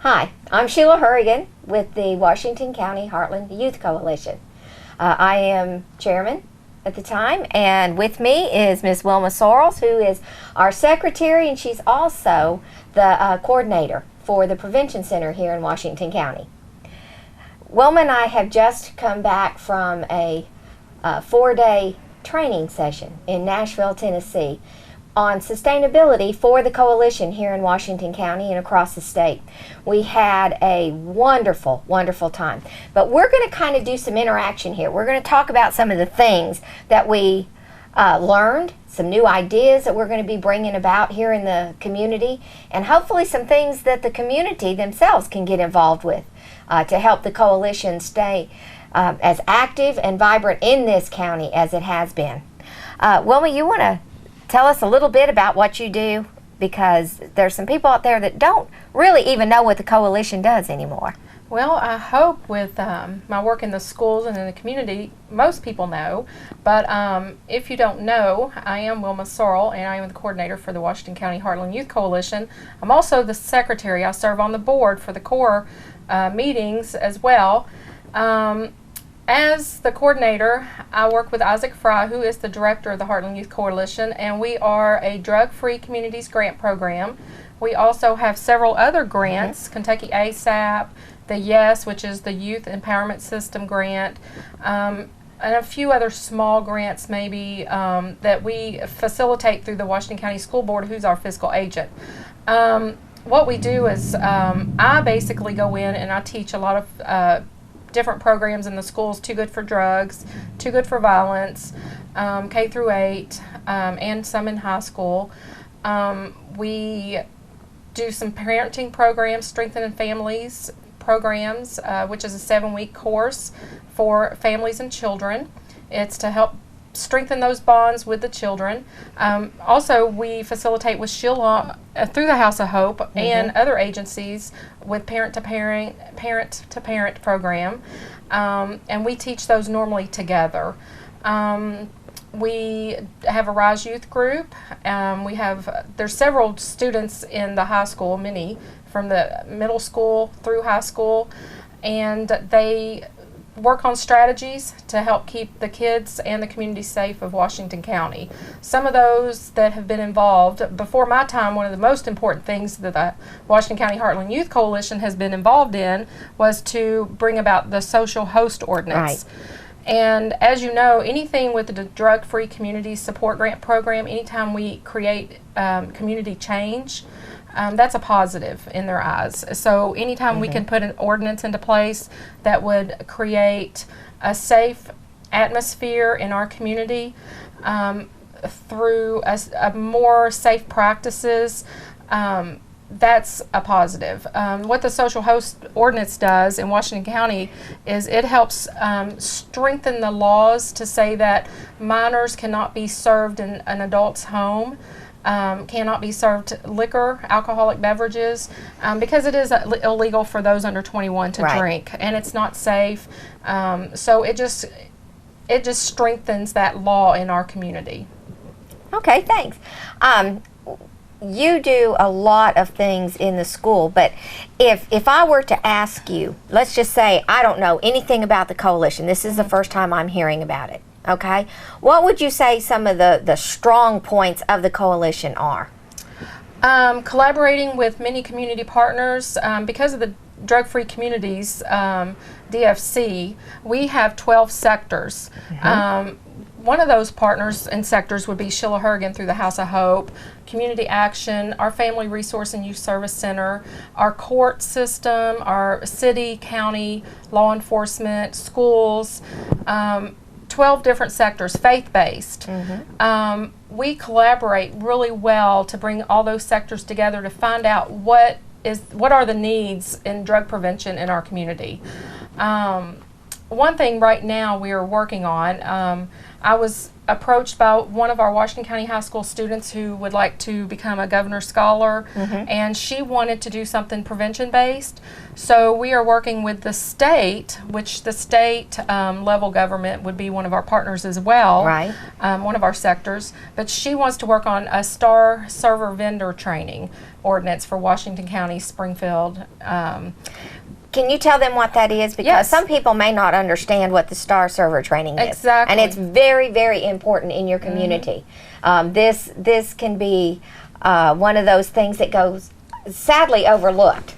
Hi, I'm Sheila Hurrigan with the Washington County Heartland Youth Coalition. I am chairman at the time, and with me is Ms. Wilma Sorrell, who is our secretary, and she's also the coordinator for the Prevention Center here in Washington County. Wilma and I have just come back from a 4-day training session in Nashville, Tennessee on sustainability for the coalition here in Washington County and across the state. We had a wonderful, wonderful time. But we're going to kind of do some interaction here. We're going to talk about some of the things that we learned, some new ideas that we're going to be bringing about here in the community, and hopefully some things that the community themselves can get involved with to help the coalition stay as active and vibrant in this county as it has been. Wilma, you want to tell us a little bit about what you do, because there's some people out there that don't really even know what the coalition does anymore. Well, I hope with my work in the schools and in the community, most people know. But if you don't know, I am Wilma Sorrell, and I am the coordinator for the Washington County Heartland Youth Coalition. I'm also the secretary. I serve on the board for the core meetings as well. As the coordinator, I work with Isaac Fry, who is the director of the Heartland Youth Coalition, and we are a drug-free communities grant program. We also have several other grants, Kentucky ASAP, the YES, which is the Youth Empowerment System grant, and a few other small grants maybe that we facilitate through the Washington County School Board, who's our fiscal agent. What we do is I basically go in and I teach a lot of different programs in the schools: Too Good for Drugs, Too Good for Violence, K through 8, and some in high school. We do some parenting programs, Strengthening Families programs, which is a 7-week course for families and children. It's to help strengthen those bonds with the children. Also, we facilitate with Sheila through the House of Hope and other agencies with parent-to-parent program, and we teach those normally together. We have a Rise Youth group. There's several students in the high school, many from the middle school through high school, and they work on strategies to help keep the kids and the community safe of Washington County. Some of those that have been involved, before my time, one of the most important things that the Washington County Heartland Youth Coalition has been involved in was to bring about the social host ordinance. Right. And as you know, anything with the Drug-Free Communities Support Grant Program, anytime we create community change, that's a positive in their eyes. So anytime we can put an ordinance into place that would create a safe atmosphere in our community through a more safe practices, that's a positive. What the social host ordinance does in Washington County is it helps strengthen the laws to say that minors cannot be served in an adult's home, cannot be served liquor, alcoholic beverages, because it is illegal for those under 21 to drink, and it's not safe. So it just strengthens that law in our community. Okay, thanks. You do a lot of things in the school, but if I were to ask you, let's just say I don't know anything about the coalition. This is the first time I'm hearing about it. Okay, what would you say some of the strong points of the coalition are? Collaborating with many community partners. Because of the Drug-Free Communities, DFC, we have 12 sectors. One of those partners and sectors would be Sheila Hurrigan through the House of Hope, Community Action, our Family Resource and Youth Service Center, our court system, our city, county, law enforcement, schools, 12 different sectors, faith-based. We collaborate really well to bring all those sectors together to find out what are the needs in drug prevention in our community. One thing right now we are working on, I was approached by one of our Washington County High School students who would like to become a governor's scholar, and she wanted to do something prevention-based. So we are working with the state, which the state level government would be one of our partners as well, Right. One of our sectors. But she wants to work on a STAR server vendor training ordinance for Washington County, Springfield. Can you tell them what that is? Because Yes. some people may not understand what the STAR server training is. Exactly. And it's very, very important in your community. This can be one of those things that goes sadly overlooked.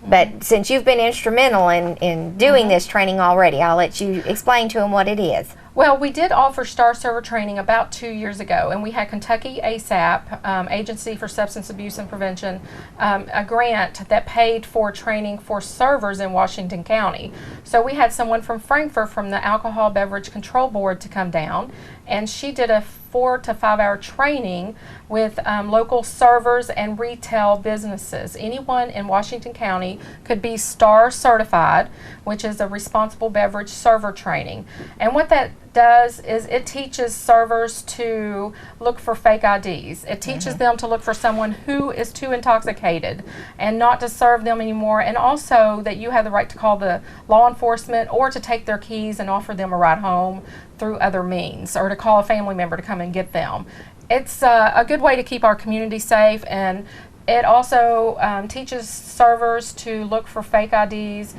But since you've been instrumental in doing this training already, I'll let you explain to them what it is. Well, we did offer STAR server training about 2 years ago, and we had Kentucky ASAP, Agency for Substance Abuse and Prevention, a grant that paid for training for servers in Washington County. So we had someone from Frankfort from the Alcohol Beverage Control Board to come down, and she did a 4 to 5 hour training with local servers and retail businesses. Anyone in Washington County could be STAR certified, which is a responsible beverage server training. And what that does is it teaches servers to look for fake IDs. It teaches them to look for someone who is too intoxicated and not to serve them anymore, and also that you have the right to call the law enforcement or to take their keys and offer them a ride home through other means, or to call a family member to come and get them. It's a good way to keep our community safe, and it also teaches servers to look for fake IDs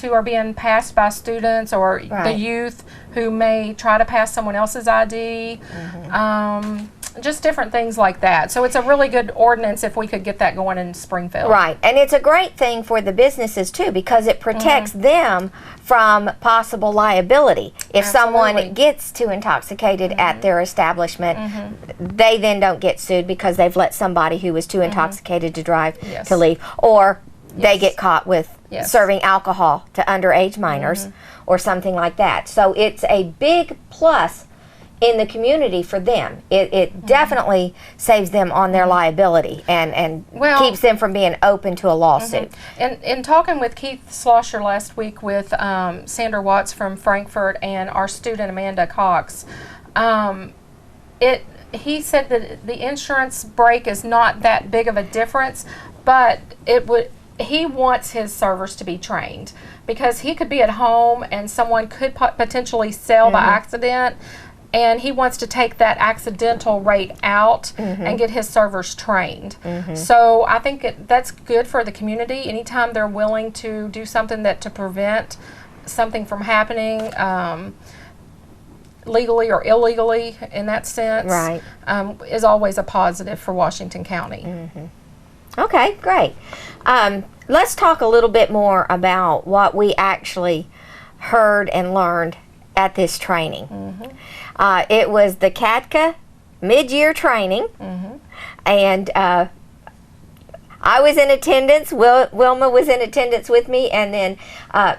who are being passed by students or the youth who may try to pass someone else's ID, just different things like that. So it's a really good ordinance if we could get that going in Springfield. Right, and it's a great thing for the businesses too, because it protects them from possible liability. If someone gets too intoxicated at their establishment, they then don't get sued because they've let somebody who was too intoxicated to drive to leave, or they get caught with serving alcohol to underage minors or something like that. So it's a big plus in the community for them. It definitely saves them on their liability and keeps them from being open to a lawsuit. And in talking with Keith Slosher last week with Sandra Watts from Frankfurt and our student Amanda Cox, he said that the insurance break is not that big of a difference, but he wants his servers to be trained, because he could be at home and someone could potentially sell by accident, and he wants to take that accidental rate out and get his servers trained. So I think that's good for the community. Anytime they're willing to do something to prevent something from happening, legally or illegally in that sense, is always a positive for Washington County. Okay, great. Let's talk a little bit more about what we actually heard and learned at this training. It was the CADCA mid-year training, and I was in attendance. Wilma was in attendance with me, and then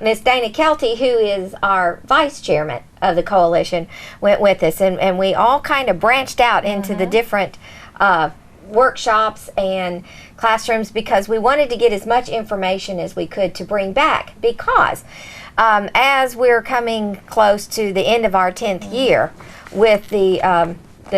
Miss Dana Kelty, who is our vice chairman of the coalition, went with us, and we all kind of branched out into the different workshops and classrooms, because we wanted to get as much information as we could to bring back, because as we're coming close to the end of our 10th year with the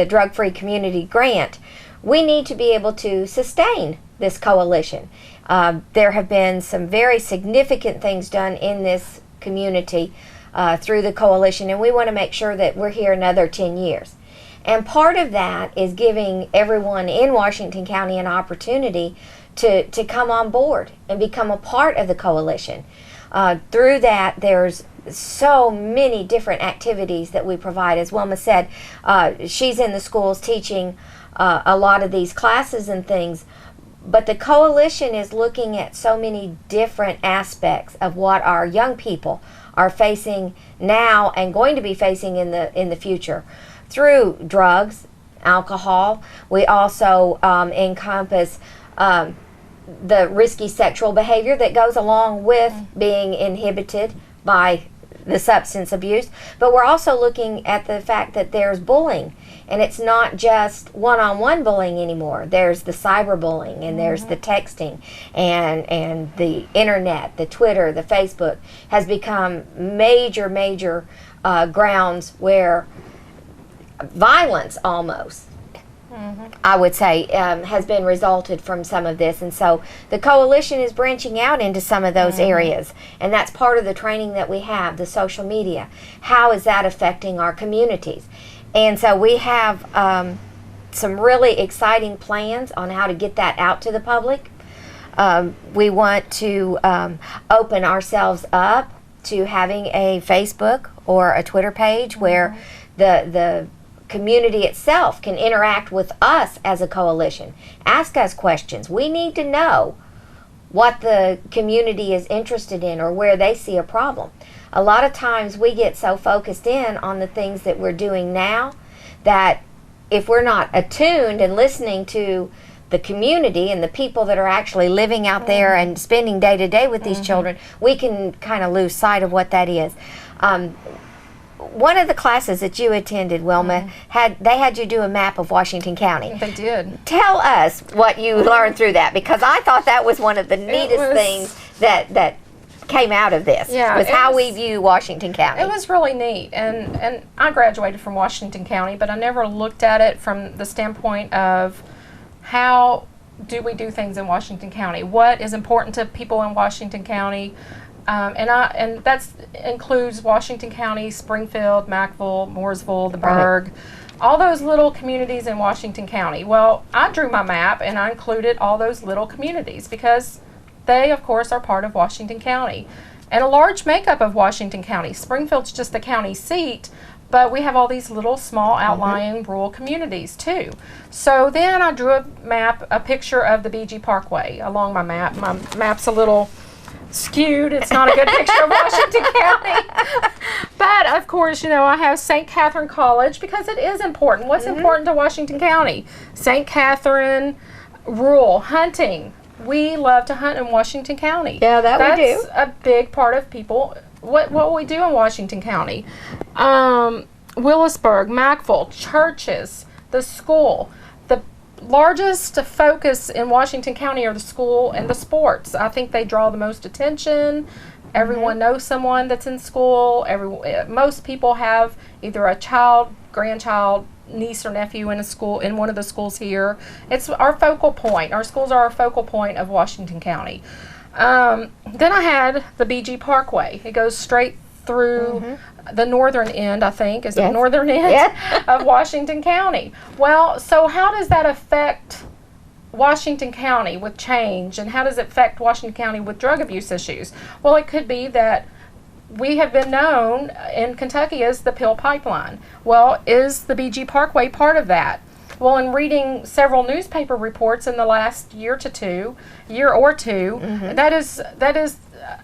Drug-Free Community Grant, we need to be able to sustain this coalition. There have been some very significant things done in this community through the coalition, and we want to make sure that we're here another 10 years. And part of that is giving everyone in Washington County an opportunity to come on board and become a part of the coalition. Through that, there's so many different activities that we provide. As Wilma said, she's in the schools teaching a lot of these classes and things, but the coalition is looking at so many different aspects of what our young people are facing now and going to be facing in the future. Through drugs, alcohol. We also encompass the risky sexual behavior that goes along with being inhibited by the substance abuse. But we're also looking at the fact that there's bullying, and it's not just one-on-one bullying anymore. There's the cyberbullying, and there's the texting, and the internet, the Twitter, the Facebook has become major grounds where violence almost, I would say, has been resulted from some of this. And so the coalition is branching out into some of those areas. And that's part of the training that we have, the social media. How is that affecting our communities? And so we have some really exciting plans on how to get that out to the public. We want to open ourselves up to having a Facebook or a Twitter page where the community itself can interact with us as a coalition. Ask us questions. We need to know what the community is interested in or where they see a problem. A lot of times we get so focused in on the things that we're doing now that if we're not attuned and listening to the community and the people that are actually living out there and spending day to day with these children, we can kind of lose sight of what that is. One of the classes that you attended, Wilma, they had you do a map of Washington County. They did. Tell us what you learned through that, because I thought that was one of the neatest things that came out of this, was how we view Washington County. It was really neat, and I graduated from Washington County, but I never looked at it from the standpoint of how do we do things in Washington County? What is important to people in Washington County? And that includes Washington County, Springfield, Mackville, Mooresville, the Burg, all those little communities in Washington County. Well, I drew my map and I included all those little communities because they, of course, are part of Washington County. And a large makeup of Washington County. Springfield's just the county seat, but we have all these little small outlying rural communities too. So then I drew a picture of the BG Parkway along my map. My map's a little skewed. It's not a good picture of Washington County. But of course, you know, I have St. Catherine College because it is important. What's important to Washington County? St. Catherine, rural, hunting. We love to hunt in Washington County. Yeah, we do. That's a big part of people. What we do in Washington County. Willisburg, Mackville, churches, the school. The largest focus in Washington County are the school and the sports. I think they draw the most attention. Everyone knows someone that's in school. Most people have either a child, grandchild, niece or nephew in a school, in one of the schools here. It's our focal point. Our schools are our focal point of Washington County. Then I had the BG Parkway. It goes straight through the northern end, I think, is the northern end of Washington County. Well, so how does that affect Washington County with change, and how does it affect Washington County with drug abuse issues? Well, it could be that we have been known in Kentucky as the pill pipeline. Well, is the BG Parkway part of that? Well, in reading several newspaper reports in the last year or two, that is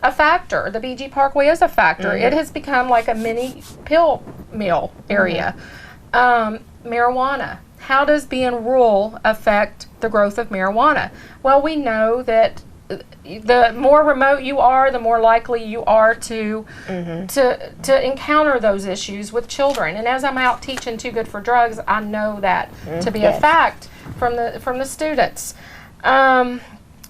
a factor. The BG Parkway is a factor. It has become like a mini pill mill area. Marijuana. How does being rural affect the growth of marijuana? Well, we know that the more remote you are, the more likely you are to encounter those issues with children. And as I'm out teaching Too Good for Drugs, I know that to be a fact from the students.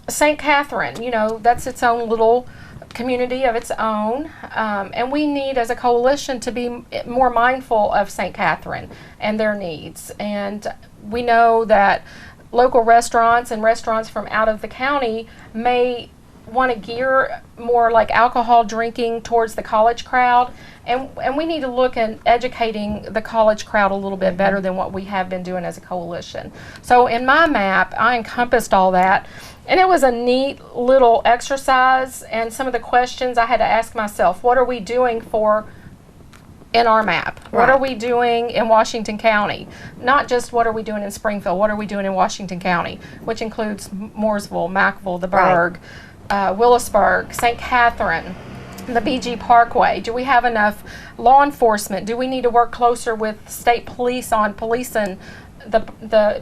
St. Catherine, you know, that's its own little community of its own, and we need as a coalition to be more mindful of St. Catherine and their needs. And we know that local restaurants and restaurants from out of the county may want to gear more like alcohol drinking towards the college crowd, and we need to look at educating the college crowd a little bit better than what we have been doing as a coalition. So in my map, I encompassed all that, and it was a neat little exercise. And some of the questions I had to ask myself: what are we doing in our map? What are we doing in Washington County? Not just what are we doing in Springfield, what are we doing in Washington County, which includes Mooresville, Mackville, the Burg, Willisburg, St. Catherine, the BG Parkway. Do we have enough law enforcement? Do we need to work closer with state police on policing the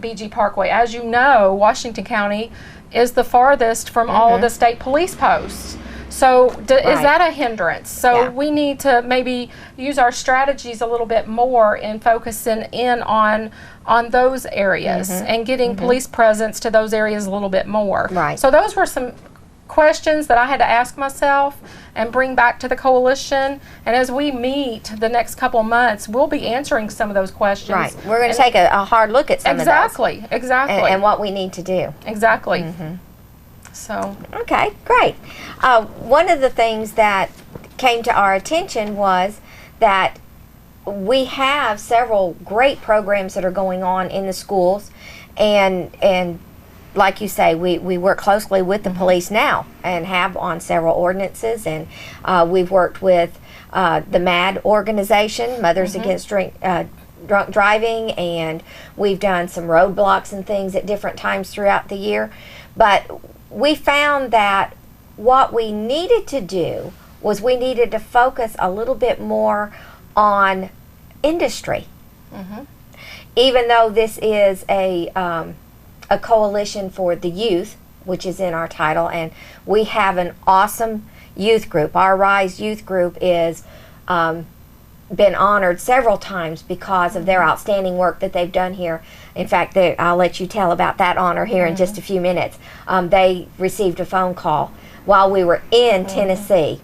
BG Parkway? As you know, Washington County is the farthest from all of the state police posts. So is that a hindrance? So we need to maybe use our strategies a little bit more in focusing in on those areas and getting police presence to those areas a little bit more. So those were some questions that I had to ask myself and bring back to the coalition. And as we meet the next couple of months, we'll be answering some of those questions. Right. We're going to take a hard look at some of those. Exactly. And what we need to do. Exactly. Mm-hmm. So. Okay, great. One of the things that came to our attention was that we have several great programs that are going on in the schools, and like you say, we work closely with the police now and have on several ordinances, and we've worked with the MAD organization, Mothers Against Drunk Driving, and we've done some roadblocks and things at different times throughout the year. But we found that what we needed to do was we needed to focus a little bit more on industry. Even though this is a coalition for the youth, which is in our title, and we have an awesome youth group. Our RISE youth group is been honored several times because of their outstanding work that they've done here. In fact, I'll let you tell about that honor here in just a few minutes. They received a phone call while we were in Tennessee.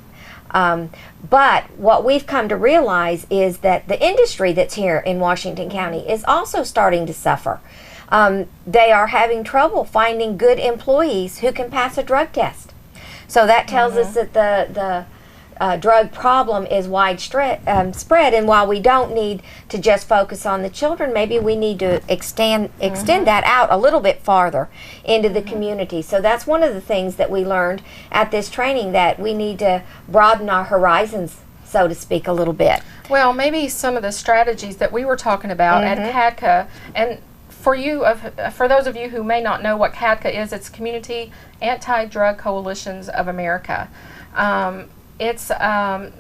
But what we've come to realize is that the industry that's here in Washington County is also starting to suffer. They are having trouble finding good employees who can pass a drug test. So that tells us that the drug problem is widespread, and while we don't need to just focus on the children, maybe we need to extend that out a little bit farther into the community. So that's one of the things that we learned at this training, that we need to broaden our horizons, so to speak, a little bit. Well, maybe some of the strategies that we were talking about at CADCA, and for those of you who may not know what CADCA is, it's Community Anti-Drug Coalitions of America. It's not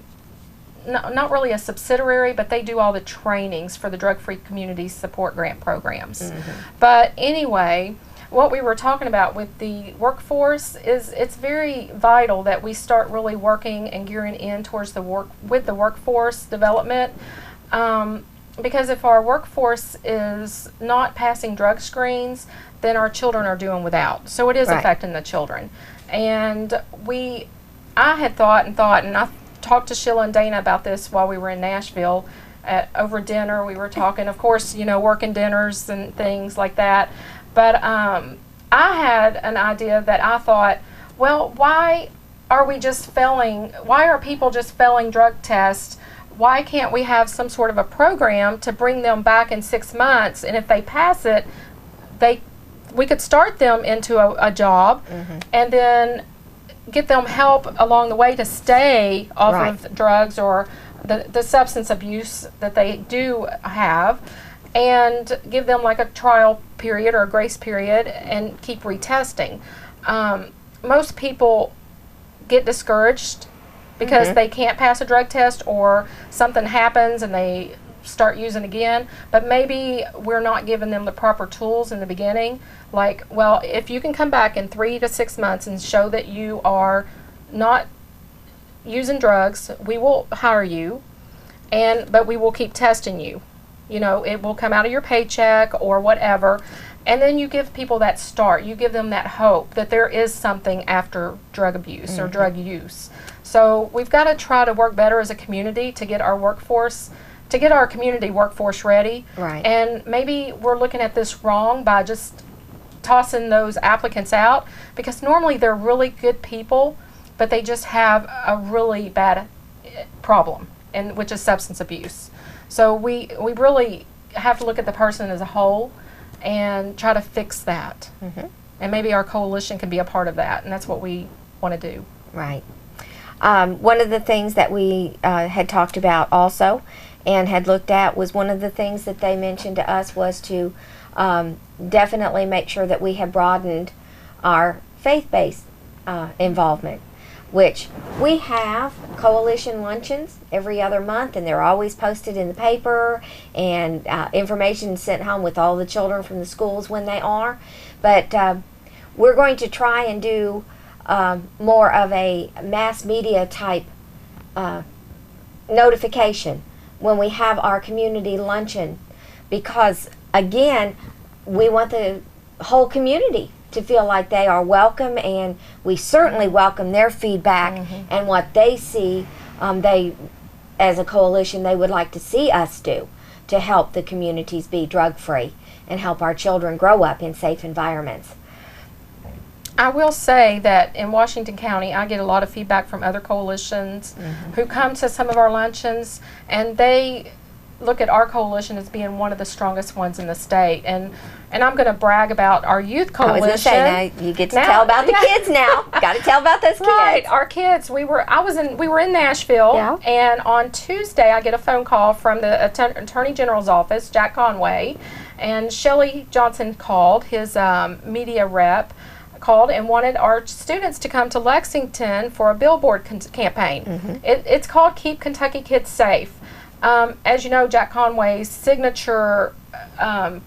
really a subsidiary, but they do all the trainings for the drug-free community support grant programs. But anyway, what we were talking about with the workforce is it's very vital that we start really working and gearing in towards the workforce development. Because if our workforce is not passing drug screens, then our children are doing without. So it is affecting the children. And I had thought, and I talked to Sheila and Dana about this while we were in Nashville over dinner. We were talking, of course, working dinners and things like that. But I had an idea that I thought, well, why are people just failing drug tests? Why can't we have some sort of a program to bring them back in 6 months, and if they pass it, we could start them into a job, and then get them help along the way to stay off of drugs or the substance abuse that they do have, and give them like a trial period or a grace period and keep retesting. Most people get discouraged because they can't pass a drug test, or something happens and they start using again, but maybe we're not giving them the proper tools in the beginning. Like, well, if you can come back in 3 to 6 months and show that you are not using drugs, we will hire you, but we will keep testing you. It will come out of your paycheck or whatever, and then you give people that start. You give them that hope that there is something after drug abuse or drug use. So we've got to try to work better as a community to get our community workforce ready. And maybe we're looking at this wrong by just tossing those applicants out, because normally they're really good people, but they just have a really bad problem, which is substance abuse. So we really have to look at the person as a whole and try to fix that. And maybe our coalition can be a part of that, and that's what we want to do. Right. One of the things that we had talked about also and had looked at was, one of the things that they mentioned to us was to definitely make sure that we have broadened our faith-based involvement, which we have coalition luncheons every other month, and they're always posted in the paper, and information sent home with all the children from the schools when they are. But we're going to try and do more of a mass media type notification when we have our community luncheon, because again, we want the whole community to feel like they are welcome, and we certainly welcome their feedback and what they see they, as a coalition, they would like to see us do to help the communities be drug-free and help our children grow up in safe environments. I will say that in Washington County, I get a lot of feedback from other coalitions who come to some of our luncheons, and they look at our coalition as being one of the strongest ones in the state. And I'm going to brag about our youth coalition. I was going to say, now you get to tell about the kids now. Got to tell about those kids. Right, our kids. We were in Nashville, and on Tuesday I get a phone call from the Attorney General's office, Jack Conway, and Shelley Johnson called, his media rep, called and wanted our students to come to Lexington for a billboard campaign. It's called Keep Kentucky Kids Safe. As you know, Jack Conway's signature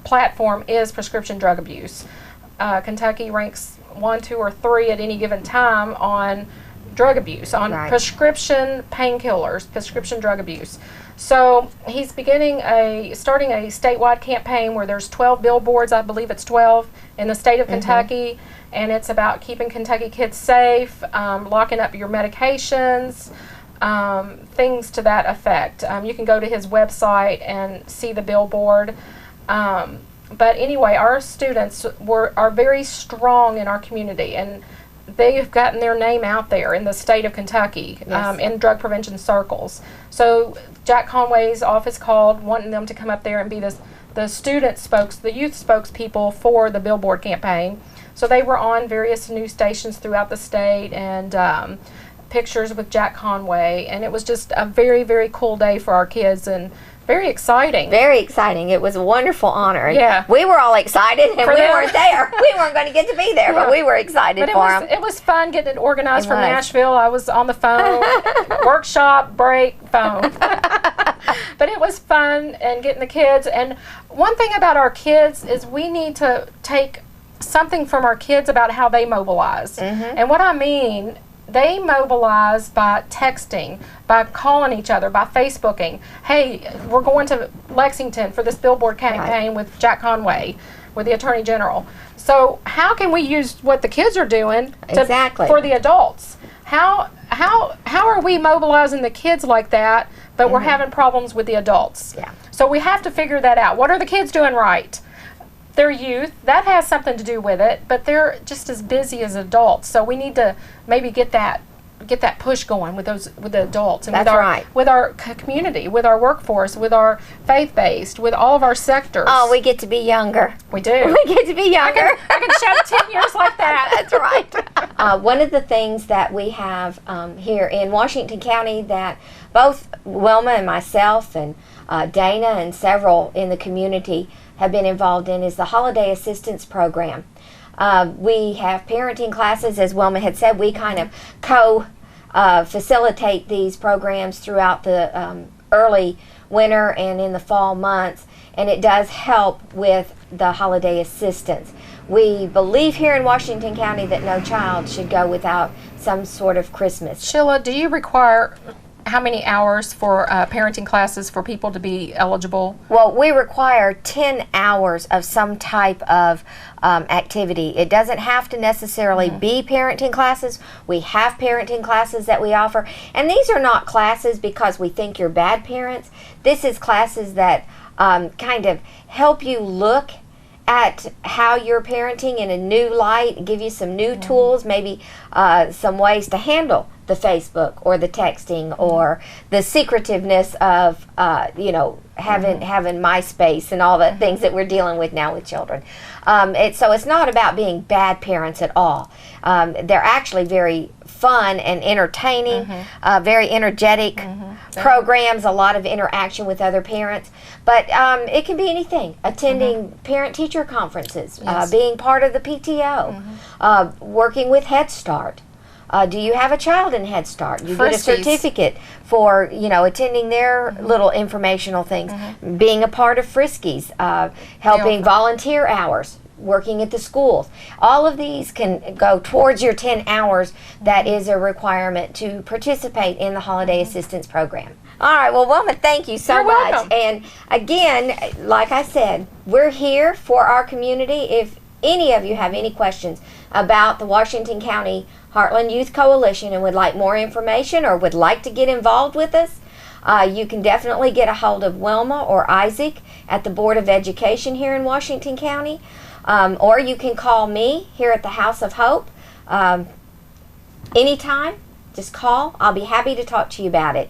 platform is prescription drug abuse. Kentucky ranks 1, 2, or 3 at any given time on drug abuse, on prescription painkillers, prescription drug abuse. So he's starting a statewide campaign where there's 12 billboards, I believe it's 12, in the state of Kentucky, and it's about keeping Kentucky kids safe, locking up your medications, things to that effect. You can go to his website and see the billboard. But anyway, our students are very strong in our community, and they've gotten their name out there in the state of Kentucky, in drug prevention circles. So Jack Conway's office called, wanting them to come up there and be the youth spokespeople for the billboard campaign. So they were on various news stations throughout the state, and pictures with Jack Conway, and it was just a very, very cool day for our kids, and very exciting. Very exciting. It was a wonderful honor. Yeah. We were all excited, and we weren't there. We weren't going to get to be there, but we were excited for them. It was fun getting it organized from Nashville. I was on the phone, workshop, break, phone. But it was fun, and getting the kids. And one thing about our kids is we need to take something from our kids about how they mobilize. And what I mean, they mobilize by texting, by calling each other, by Facebooking. Hey, we're going to Lexington for this billboard campaign with Jack Conway, with the Attorney General. So how can we use what the kids are doing for the adults? How are we mobilizing the kids like that, but we're having problems with the adults? So we have to figure that out. What are the kids doing right? They're youth, that has something to do with it, but they're just as busy as adults. So we need to maybe get that push going with the adults, and with our community, with our workforce, with our faith-based, with all of our sectors. Oh, we get to be younger. We do. We get to be younger. I can shout 10 years like that. That's right. One of the things that we have here in Washington County that both Wilma and myself and Dana and several in the community have been involved in is the Holiday Assistance Program. We have parenting classes, as Wilma had said. We kind of facilitate these programs throughout the early winter and in the fall months, and it does help with the holiday assistance. We believe here in Washington County that no child should go without some sort of Christmas. Sheila, do you require how many hours for parenting classes for people to be eligible? Well, we require 10 hours of some type of activity. It doesn't have to necessarily be parenting classes. We have parenting classes that we offer, and these are not classes because we think you're bad parents. This is classes that kind of help you look at how you're parenting in a new light, give you some new tools, maybe some ways to handle the Facebook or the texting or the secretiveness of having MySpace and all the things that we're dealing with now with children. So it's not about being bad parents at all. They're actually very fun and entertaining, very energetic programs, a lot of interaction with other parents. But it can be anything. Attending parent-teacher conferences, being part of the PTO, working with Head Start. Do you have a child in Head Start? You get a certificate for, attending their little informational things. Being a part of Friskies, helping volunteer hours, working at the schools. All of these can go towards your 10 hours that is a requirement to participate in the Holiday Assistance Program. All right, well, Wilma, thank you so much. Welcome. And again, like I said, we're here for our community. If any of you have any questions about the Washington County Heartland Youth Coalition and would like more information or would like to get involved with us, you can definitely get a hold of Wilma or Isaac at the Board of Education here in Washington County, or you can call me here at the House of Hope anytime. Just call. I'll be happy to talk to you about it.